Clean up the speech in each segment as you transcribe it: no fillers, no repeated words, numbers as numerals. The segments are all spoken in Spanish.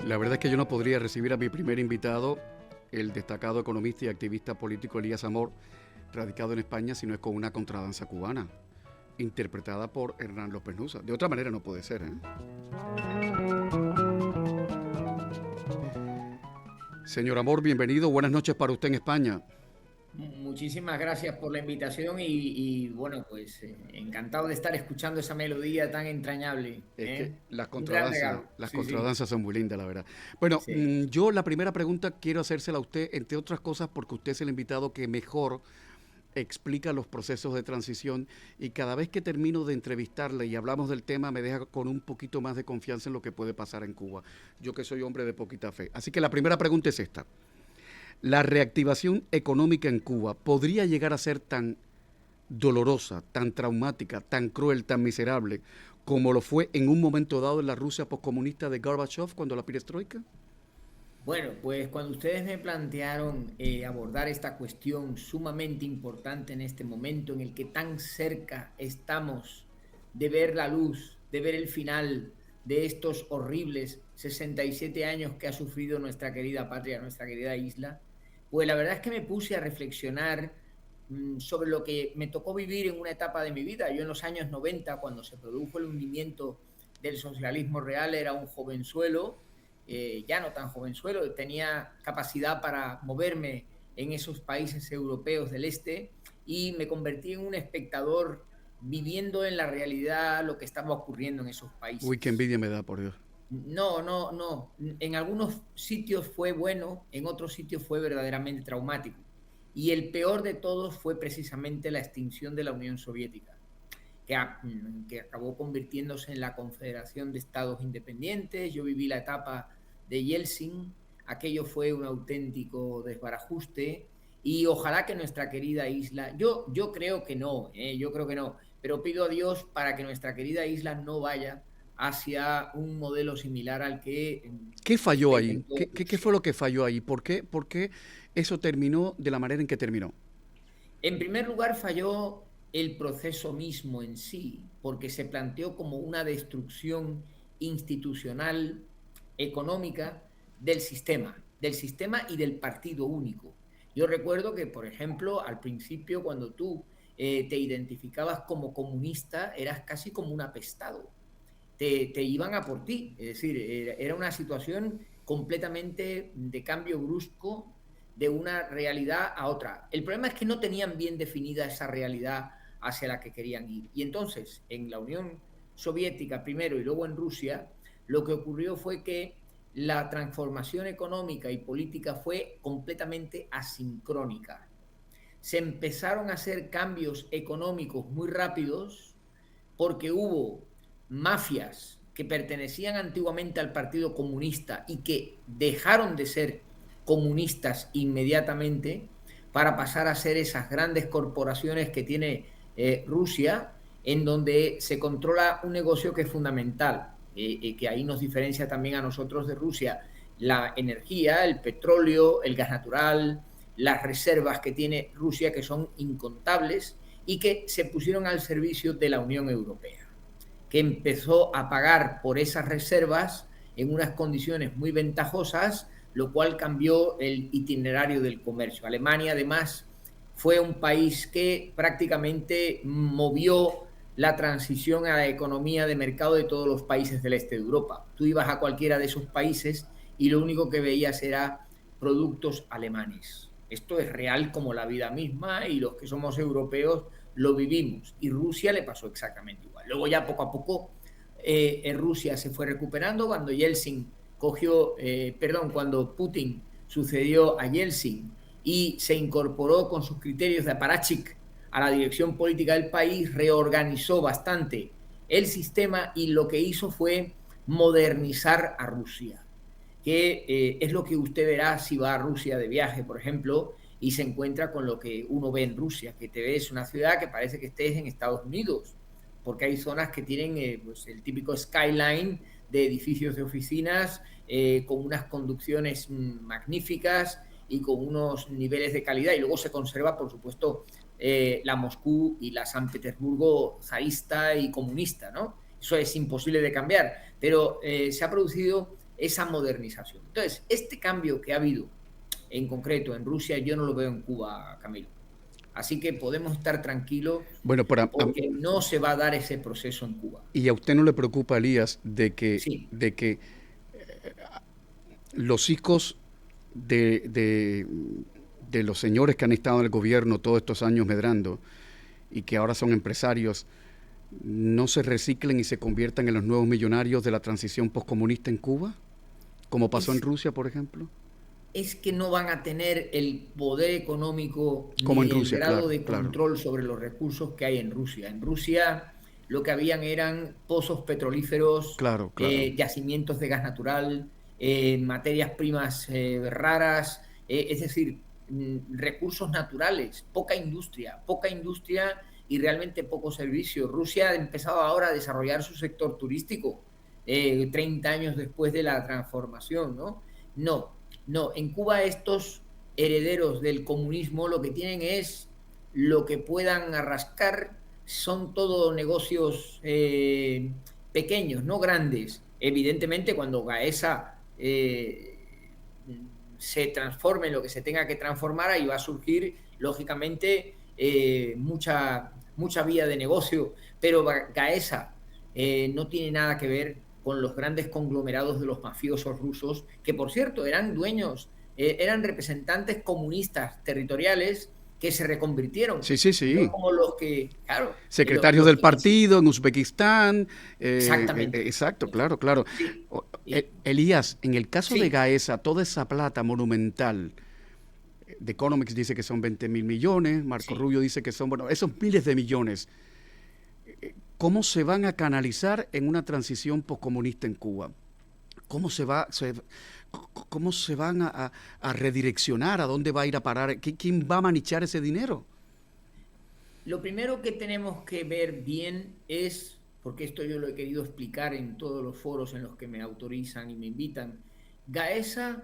La verdad es que yo no podría recibir a mi primer invitado, el destacado economista y activista político Elías Amor, radicado en España, si no es con una contradanza cubana, interpretada por Hernán López Nusa. De otra manera no puede ser, ¿eh? Señor Amor, bienvenido. Buenas noches para usted en España. Muchísimas gracias por la invitación y bueno, pues encantado de estar escuchando esa melodía tan entrañable, Es que ¿eh? Un gran regalo, las sí, sí, contradanzas son muy lindas, la verdad. Bueno, sí. yo la primera pregunta quiero hacérsela a usted, entre otras cosas, porque usted es el invitado que mejor explica los procesos de transición y cada vez que termino de entrevistarle y hablamos del tema me deja con un poquito más de confianza en lo que puede pasar en Cuba. Yo que soy hombre de poquita fe. Así que la primera pregunta es esta. ¿La reactivación económica en Cuba podría llegar a ser tan dolorosa, tan traumática, tan cruel, tan miserable como lo fue en un momento dado en la Rusia postcomunista de Gorbachev cuando la perestroika? Bueno, pues cuando ustedes me plantearon abordar esta cuestión sumamente importante en este momento en el que tan cerca estamos de ver la luz, de ver el final de estos horribles 67 años que ha sufrido nuestra querida patria, nuestra querida isla, pues la verdad es que me puse a reflexionar sobre lo que me tocó vivir en una etapa de mi vida. Yo en los años 90, cuando se produjo el hundimiento del socialismo real, era un jovenzuelo, ya no tan jovenzuelo, tenía capacidad para moverme en esos países europeos del este y me convertí en un espectador viviendo en la realidad lo que estaba ocurriendo en esos Uy, qué países. envidia me da, por Dios. No, no, no. En algunos sitios fue bueno, en otros sitios fue verdaderamente traumático. Y el peor de todos fue precisamente la extinción de la Unión Soviética, que acabó convirtiéndose en la Confederación de Estados Independientes. Yo viví la etapa de Yeltsin, aquello fue un auténtico desbarajuste y ojalá que nuestra querida isla, yo creo que no, yo creo que no, pero pido a Dios para que nuestra querida isla no vaya hacia un modelo similar al que ¿Qué falló ahí? experimentó ¿Qué fue Rusia. lo que falló ahí? Por qué eso terminó de la manera en que terminó? En primer lugar, falló el proceso mismo en sí, porque se planteó como una destrucción institucional, económica del sistema y del partido único. Yo recuerdo que, por ejemplo, al principio, cuando tú te identificabas como comunista, eras casi como un apestado. Te iban a por ti, es decir, era una situación completamente de cambio brusco de una realidad a otra. El problema es que no tenían bien definida esa realidad hacia la que querían ir. Y entonces, en la Unión Soviética primero y luego en Rusia, lo que ocurrió fue que la transformación económica y política fue completamente asincrónica. Se empezaron a hacer cambios económicos muy rápidos porque hubo mafias que pertenecían antiguamente al Partido Comunista y que dejaron de ser comunistas inmediatamente para pasar a ser esas grandes corporaciones que tiene Rusia, en donde se controla un negocio que es fundamental, que ahí nos diferencia también a nosotros de Rusia, la energía, el petróleo, el gas natural, las reservas que tiene Rusia, que son incontables, y que se pusieron al servicio de la Unión Europea, que empezó a pagar por esas reservas en unas condiciones muy ventajosas, lo cual cambió el itinerario del comercio. Alemania, además, fue un país que prácticamente movió la transición a la economía de mercado de todos los países del este de Europa. Tú ibas a cualquiera de esos países y lo único que veías era productos alemanes. Esto es real como la vida misma y los que somos europeos lo vivimos. Y Rusia le pasó exactamente igual. Luego ya poco a poco en Rusia se fue recuperando cuando Yeltsin cuando Putin sucedió a Yeltsin y se incorporó con sus criterios de Aparachik a la dirección política del país, reorganizó bastante el sistema y lo que hizo fue modernizar a Rusia, que es lo que usted verá si va a Rusia de viaje, por ejemplo, y se encuentra con lo que uno ve en Rusia, que te ves una ciudad que parece que estés en Estados Unidos, porque hay zonas que tienen pues el típico skyline de edificios de oficinas con unas conducciones magníficas y con unos niveles de calidad, y luego se conserva, por supuesto, la Moscú y la San Petersburgo zarista y comunista, ¿no? Eso es imposible de cambiar, pero se ha producido esa modernización. Entonces, este cambio que ha habido en concreto en Rusia, yo no lo veo en Cuba, Camilo. Así que podemos estar tranquilos Bueno, porque no se va a dar ese proceso en Cuba. ¿y a usted no le preocupa, Elías, Sí, de que los hijos de los señores que han estado en el gobierno todos estos años medrando y que ahora son empresarios, no se reciclen y se conviertan en los nuevos millonarios de la transición postcomunista en Cuba, como pasó en es, Rusia, por ejemplo? es que no van a tener el poder económico Como en ni el Rusia, grado claro, de claro, control sobre los recursos que hay en Rusia. En Rusia lo que habían eran pozos petrolíferos, claro, claro. yacimientos de gas natural, materias primas raras, es decir, recursos naturales, poca industria y realmente poco servicio. Rusia ha empezado ahora a desarrollar su sector turístico 30 años después de la transformación, ¿no? No, no, en Cuba estos herederos del comunismo lo que tienen es lo que puedan arrascar, son todo negocios pequeños, no grandes. Evidentemente cuando Gaesa se transforme en lo que se tenga que transformar, ahí va a surgir, lógicamente, mucha vía de negocio, pero Gaesa no tiene nada que ver con los grandes conglomerados de los mafiosos rusos, que por cierto eran dueños, eran representantes comunistas territoriales que se reconvirtieron, Sí, sí, no sí. como los que, claro, Secretarios los del que... partido en Uzbekistán. Exactamente. Exacto, claro, claro. Sí, Elías, en el caso de sí, Gaesa, toda esa plata monumental, The Economics dice que son 20.000 millones, Marco sí. Rubio dice que son, bueno, esos miles de millones, ¿cómo se van a canalizar en una transición poscomunista en Cuba? ¿Cómo cómo se van a redireccionar? ¿A dónde va a ir a parar? ¿Quién va a manichar ese dinero? Lo primero que tenemos que ver bien es, porque esto yo lo he querido explicar en todos los foros en los que me autorizan y me invitan, Gaesa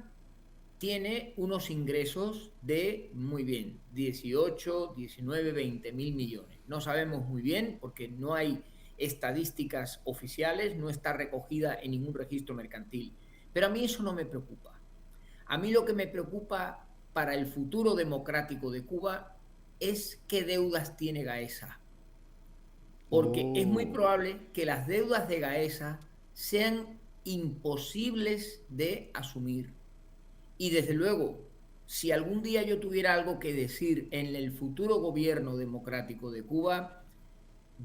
tiene unos ingresos de, muy bien, 18, 19, 20 mil millones. No sabemos muy bien porque no hay estadísticas oficiales, no está recogida en ningún registro mercantil. Pero a mí eso no me preocupa. A mí lo que me preocupa para el futuro democrático de Cuba es qué deudas tiene Gaesa. Porque es muy Oh. probable que las deudas de Gaesa sean imposibles de asumir. Y desde luego, si algún día yo tuviera algo que decir en el futuro gobierno democrático de Cuba,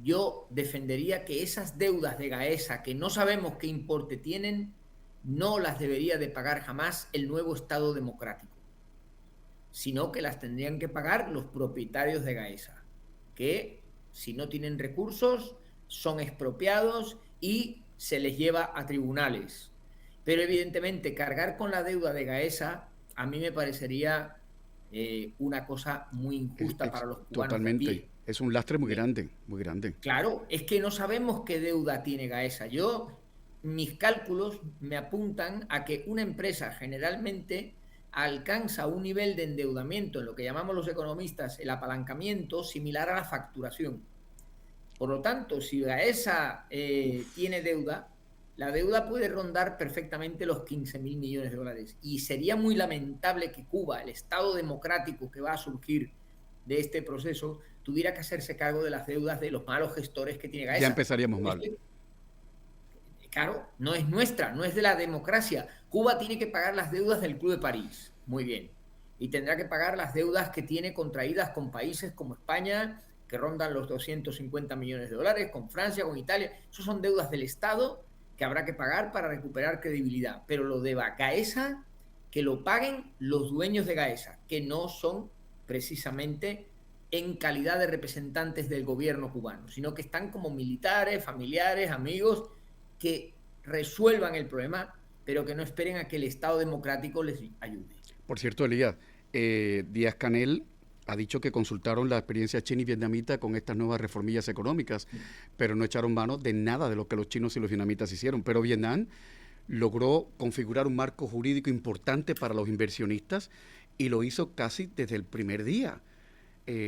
yo defendería que esas deudas de Gaesa, que no sabemos qué importe tienen, no las debería de pagar jamás el nuevo Estado democrático, sino que las tendrían que pagar los propietarios de Gaesa, que si no tienen recursos son expropiados y se les lleva a tribunales. Pero evidentemente cargar con la deuda de Gaesa a mí me parecería una cosa muy injusta para los cubanos de a Totalmente. pie. Es un lastre muy Eh, grande, muy grande. Claro, es que no sabemos qué deuda tiene Gaesa. Mis cálculos me apuntan a que una empresa generalmente alcanza un nivel de endeudamiento, en lo que llamamos los economistas el apalancamiento, similar a la facturación. Por lo tanto, si Gaesa tiene deuda, la deuda puede rondar perfectamente los 15 mil millones de dólares. Y sería muy lamentable que Cuba, el Estado democrático que va a surgir de este proceso, tuviera que hacerse cargo de las deudas de los malos gestores que tiene Ya Gaesa. empezaríamos Porque mal. esto, claro, no es nuestra, no es de la democracia. Cuba tiene que pagar las deudas del Club de París. Muy bien. Y tendrá que pagar las deudas que tiene contraídas con países como España, que rondan los 250 millones de dólares, con Francia, con Italia. Esas son deudas del Estado que habrá que pagar para recuperar credibilidad. Pero lo de Gaesa, que lo paguen los dueños de Gaesa, que no son precisamente en calidad de representantes del gobierno cubano, sino que están como militares, familiares, amigos, que resuelvan el problema, pero que no esperen a que el Estado democrático les ayude. Por cierto, Elías, Díaz Canel ha dicho que consultaron la experiencia china y vietnamita con estas nuevas reformillas económicas, pero no echaron mano de nada de lo que los chinos y los vietnamitas hicieron. Pero Vietnam logró configurar un marco jurídico importante para los inversionistas y lo hizo casi desde el primer día.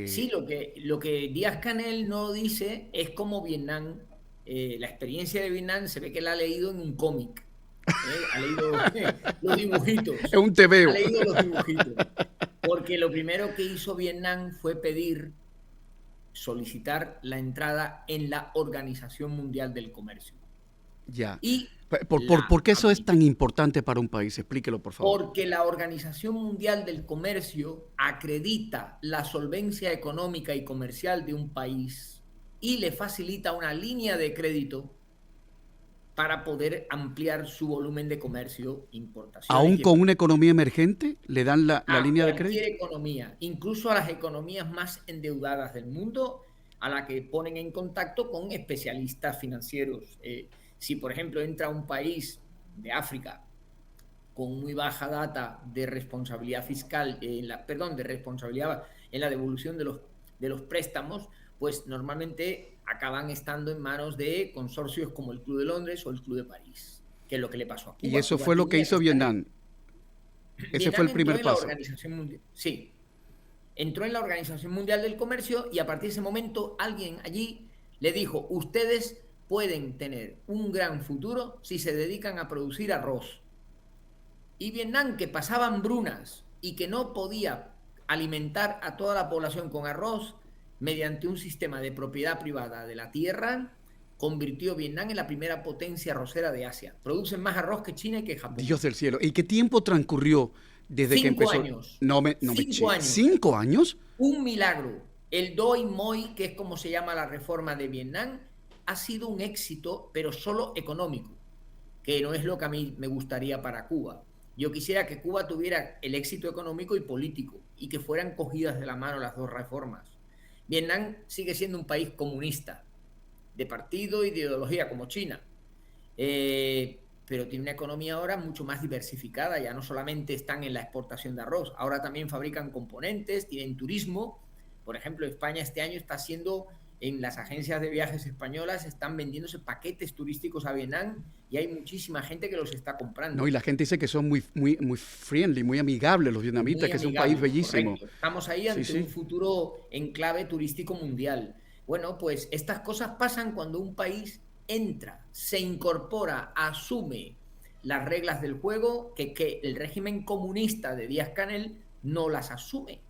Sí, Eh, lo que Díaz Canel no dice es cómo Vietnam, la experiencia de Vietnam se ve que la ha leído en un cómic. Ha leído los dibujitos, Es un ha tebeo. leído los dibujitos. Porque lo primero que hizo Vietnam fue solicitar la entrada en la Organización Mundial del Comercio. Ya. Y la ¿Por qué eso es habilitó. tan importante para un país? Explíquelo, por favor. Porque la Organización Mundial del Comercio acredita la solvencia económica y comercial de un país y le facilita una línea de crédito para poder ampliar su volumen de comercio, importaciones Aún y con una economía emergente, le dan la a línea de cualquier crédito. economía, incluso a las economías más endeudadas del mundo, a la que ponen en contacto con especialistas financieros. Si, por ejemplo, entra un país de África con muy baja data de responsabilidad fiscal, perdón, de responsabilidad en la devolución de los préstamos, pues normalmente acaban estando en manos de consorcios como el Club de Londres o el Club de París, que es lo que le pasó a Y Cuba. eso Cuba fue lo que tenía que hizo estar en... Vietnam. Ese fue Vietnam el entró primer en la paso. Organización Mundial, sí, entró en la Organización Mundial del Comercio y a partir de ese momento alguien allí le dijo, ustedes pueden tener un gran futuro si se dedican a producir arroz. Y Vietnam, que pasaba hambrunas y que no podía alimentar a toda la población con arroz, mediante un sistema de propiedad privada de la tierra, convirtió Vietnam en la primera potencia arrocera de Asia. Producen más arroz que China y que Japón. Dios del cielo. ¿Y qué tiempo transcurrió desde que Cinco empezó? años. No me Cinco che. años. ¿5 años? Un milagro. El Doi Moi, que es como se llama la reforma de Vietnam, ha sido un éxito, pero solo económico, que no es lo que a mí me gustaría para Cuba. Yo quisiera que Cuba tuviera el éxito económico y político y que fueran cogidas de la mano las dos reformas. Vietnam sigue siendo un país comunista, de partido y de ideología como China, pero tiene una economía ahora mucho más diversificada, ya no solamente están en la exportación de arroz, ahora también fabrican componentes, tienen turismo. Por ejemplo, España este año está haciendo, en las agencias de viajes españolas están vendiéndose paquetes turísticos a Vietnam y hay muchísima gente que los está No, y comprando. la gente dice que son muy friendly, muy amigables los vietnamitas, Muy que es un país amigables, bellísimo. correcto. Estamos ahí Sí, ante un sí. futuro enclave turístico mundial. Bueno, pues estas cosas pasan cuando un país entra, se incorpora, asume las reglas del juego que el régimen comunista de Díaz-Canel no las asume.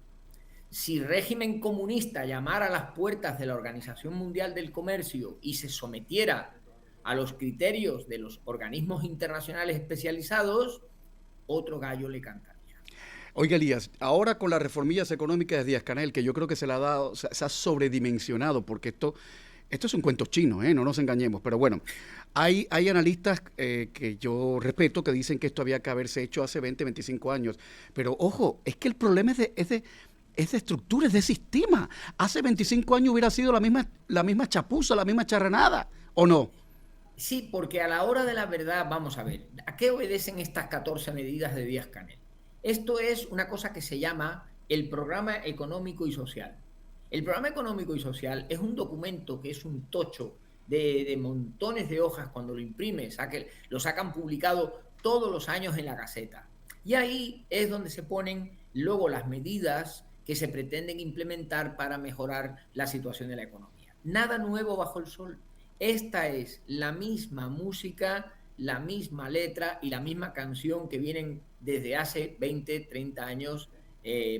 Si el régimen comunista llamara a las puertas de la Organización Mundial del Comercio y se sometiera a los criterios de los organismos internacionales especializados, otro gallo le cantaría. Oiga, Elías, ahora con las reformillas económicas de Díaz-Canel, que yo creo que se la ha dado, se ha sobredimensionado, porque esto es un cuento chino, ¿eh? No nos engañemos. Pero bueno, hay analistas que yo respeto que dicen que esto había que haberse hecho hace 20, 25 años. Pero ojo, es que el problema es de estructura, es de sistema. Hace 25 años hubiera sido la misma chapuza, la misma charranada, ¿o no? Sí, porque a la hora de la verdad, vamos a ver, ¿a qué obedecen estas 14 medidas de Díaz-Canel? Esto es una cosa que se llama el Programa Económico y Social. El Programa Económico y Social es un documento que es un tocho de montones de hojas cuando lo imprimes, lo sacan publicado todos los años en la Gaceta. Y ahí es donde se ponen luego las medidas que se pretenden implementar para mejorar la situación de la economía. Nada nuevo bajo el sol. Esta es la misma música, la misma letra y la misma canción que vienen desde hace 20, 30 años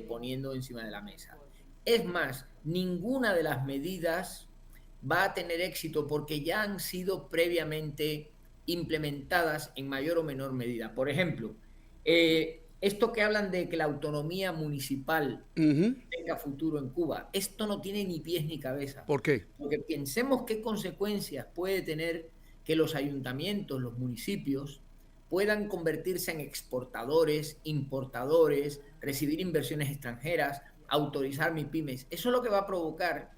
poniendo encima de la mesa. Es más, ninguna de las medidas va a tener éxito porque ya han sido previamente implementadas en mayor o menor medida. Por ejemplo, esto que hablan de que la autonomía municipal Ujú. tenga futuro en Cuba, esto no tiene ni pies ni cabeza. ¿Por qué? Porque pensemos qué consecuencias puede tener que los ayuntamientos, los municipios, puedan convertirse en exportadores, importadores, recibir inversiones extranjeras, autorizar MIPYMES. Eso lo que va a provocar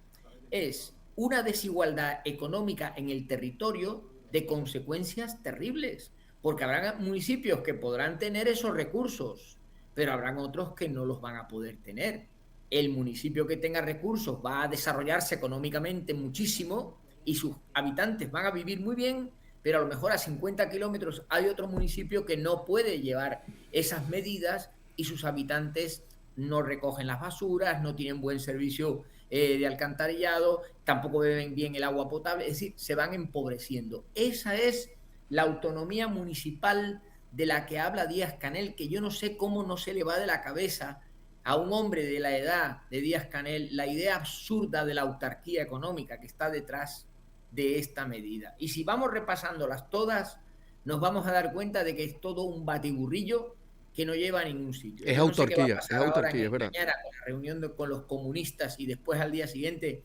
es una desigualdad económica en el territorio de consecuencias terribles, porque habrá municipios que podrán tener esos recursos, pero habrán otros que no los van a poder tener. El municipio que tenga recursos va a desarrollarse económicamente muchísimo y sus habitantes van a vivir muy bien, pero a lo mejor a 50 kilómetros hay otro municipio que no puede llevar esas medidas y sus habitantes no recogen las basuras, no tienen buen servicio de alcantarillado, tampoco beben bien el agua potable, es decir, se van empobreciendo. Esa es la autonomía municipal de la que habla Díaz-Canel, que yo no sé cómo no se le va de la cabeza a un hombre de la edad de Díaz-Canel la idea absurda de la autarquía económica que está detrás de esta medida. Y si vamos repasándolas todas, nos vamos a dar cuenta de que es todo un batiburrillo que no lleva a ningún sitio. Es Yo no sé qué va a autarquía, pasar ahora en es verdad. mañana con la reunión con los comunistas y después al día siguiente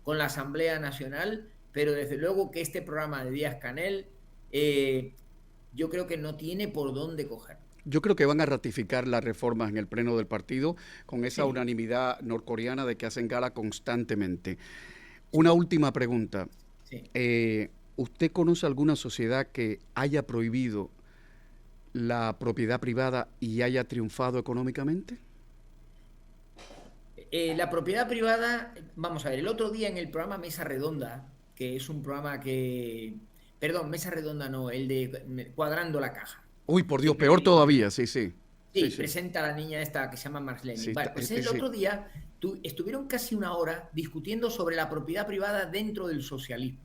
con la Asamblea Nacional, pero desde luego que este programa de Díaz-Canel yo creo que no tiene por dónde coger. Yo creo que van a ratificar las reformas en el pleno del partido con esa Sí. unanimidad norcoreana de que hacen gala constantemente. Una última pregunta. Sí. ¿Usted conoce alguna sociedad que haya prohibido la propiedad privada y haya triunfado económicamente? La propiedad privada, vamos a ver, el otro día en el programa Mesa Redonda, que es un programa que, perdón, Mesa Redonda no, el de Cuadrando la Caja. Uy, por Dios, peor todavía, sí, sí. Sí, Sí, sí. presenta a la niña esta que se llama Marlene. Sí, Vale, pues el sí. otro día estuvieron casi una hora discutiendo sobre la propiedad privada dentro del socialismo.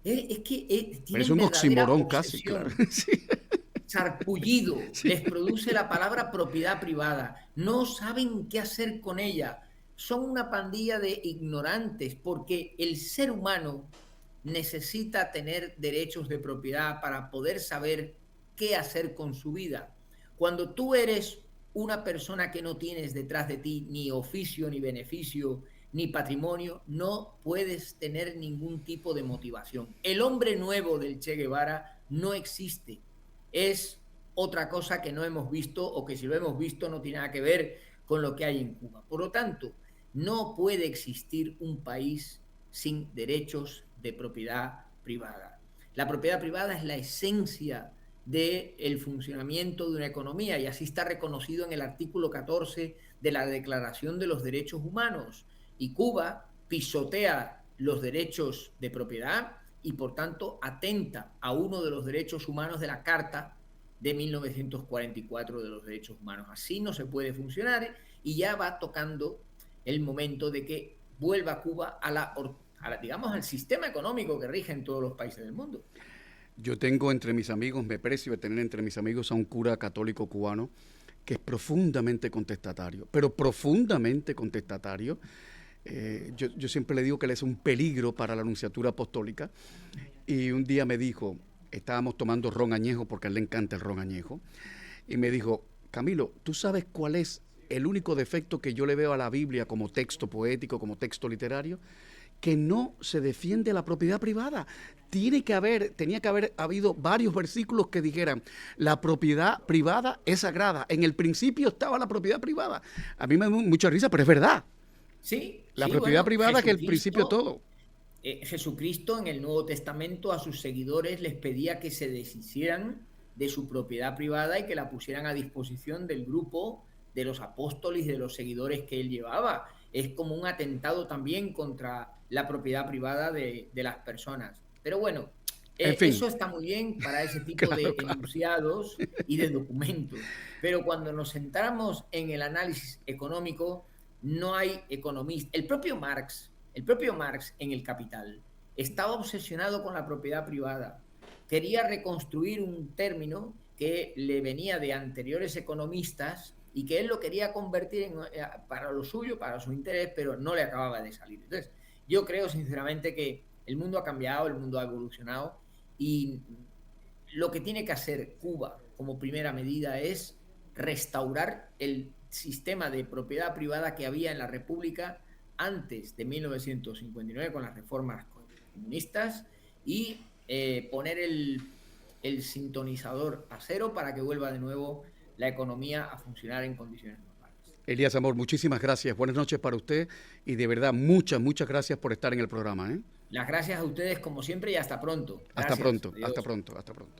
Es que Pero es tienen un verdadera oxímoron casi, obsesión. claro. Sí. Sarpullido Sí. les produce la palabra propiedad privada. No saben qué hacer con ella. Son una pandilla de ignorantes porque el ser humano necesita tener derechos de propiedad para poder saber qué hacer con su vida. Cuando tú eres una persona que no tienes detrás de ti ni oficio, ni beneficio, ni patrimonio, no puedes tener ningún tipo de motivación. El hombre nuevo del Che Guevara no existe. Es otra cosa que no hemos visto o que si lo hemos visto no tiene nada que ver con lo que hay en Cuba. Por lo tanto, no puede existir un país sin derechos de propiedad privada. La propiedad privada es la esencia del funcionamiento de una economía y así está reconocido en el artículo 14 de la Declaración de los Derechos Humanos. Y Cuba pisotea los derechos de propiedad y por tanto atenta a uno de los derechos humanos de la Carta de 1944 de los Derechos Humanos. Así no se puede funcionar y ya va tocando el momento de que vuelva Cuba digamos, al sistema económico que rige en todos los países del mundo. Yo tengo entre mis amigos, me precio de tener entre mis amigos a un cura católico cubano que es profundamente contestatario, pero profundamente contestatario. Yo siempre le digo que él es un peligro para la nunciatura apostólica. Y un día me dijo, estábamos tomando ron añejo porque a él le encanta el ron añejo, y me dijo, Camilo, ¿tú sabes cuál es el único defecto que yo le veo a la Biblia como texto poético, como texto literario? Que no se defiende la propiedad privada. Tenía que haber habido varios versículos que dijeran, la propiedad privada es sagrada. En el principio estaba la propiedad privada. A mí me da mucha risa, pero es verdad. Sí, La sí, propiedad bueno, privada que es el principio de todo. Jesucristo en el Nuevo Testamento a sus seguidores les pedía que se deshicieran de su propiedad privada y que la pusieran a disposición del grupo de los apóstoles y de los seguidores que él llevaba. Es como un atentado también contra la propiedad privada de las personas. Pero bueno, En fin. eso está muy bien para ese tipo Claro, de claro. enunciados y de documentos. Pero cuando nos centramos en el análisis económico, no hay economista. El propio Marx en El Capital estaba obsesionado con la propiedad privada. Quería reconstruir un término que le venía de anteriores economistas y que él lo quería convertir para lo suyo, para su interés, pero no le acababa de salir. Entonces, yo creo sinceramente que el mundo ha cambiado, el mundo ha evolucionado y lo que tiene que hacer Cuba como primera medida es restaurar el sistema de propiedad privada que había en la República antes de 1959 con las reformas comunistas y poner el sintonizador a cero para que vuelva de nuevo la economía a funcionar en condiciones normales. Elías Amor, muchísimas gracias. Buenas noches para usted y de verdad muchas gracias por estar en el programa. Las gracias a ustedes como siempre y hasta pronto. Gracias. Hasta pronto, Adiós. hasta pronto, hasta pronto.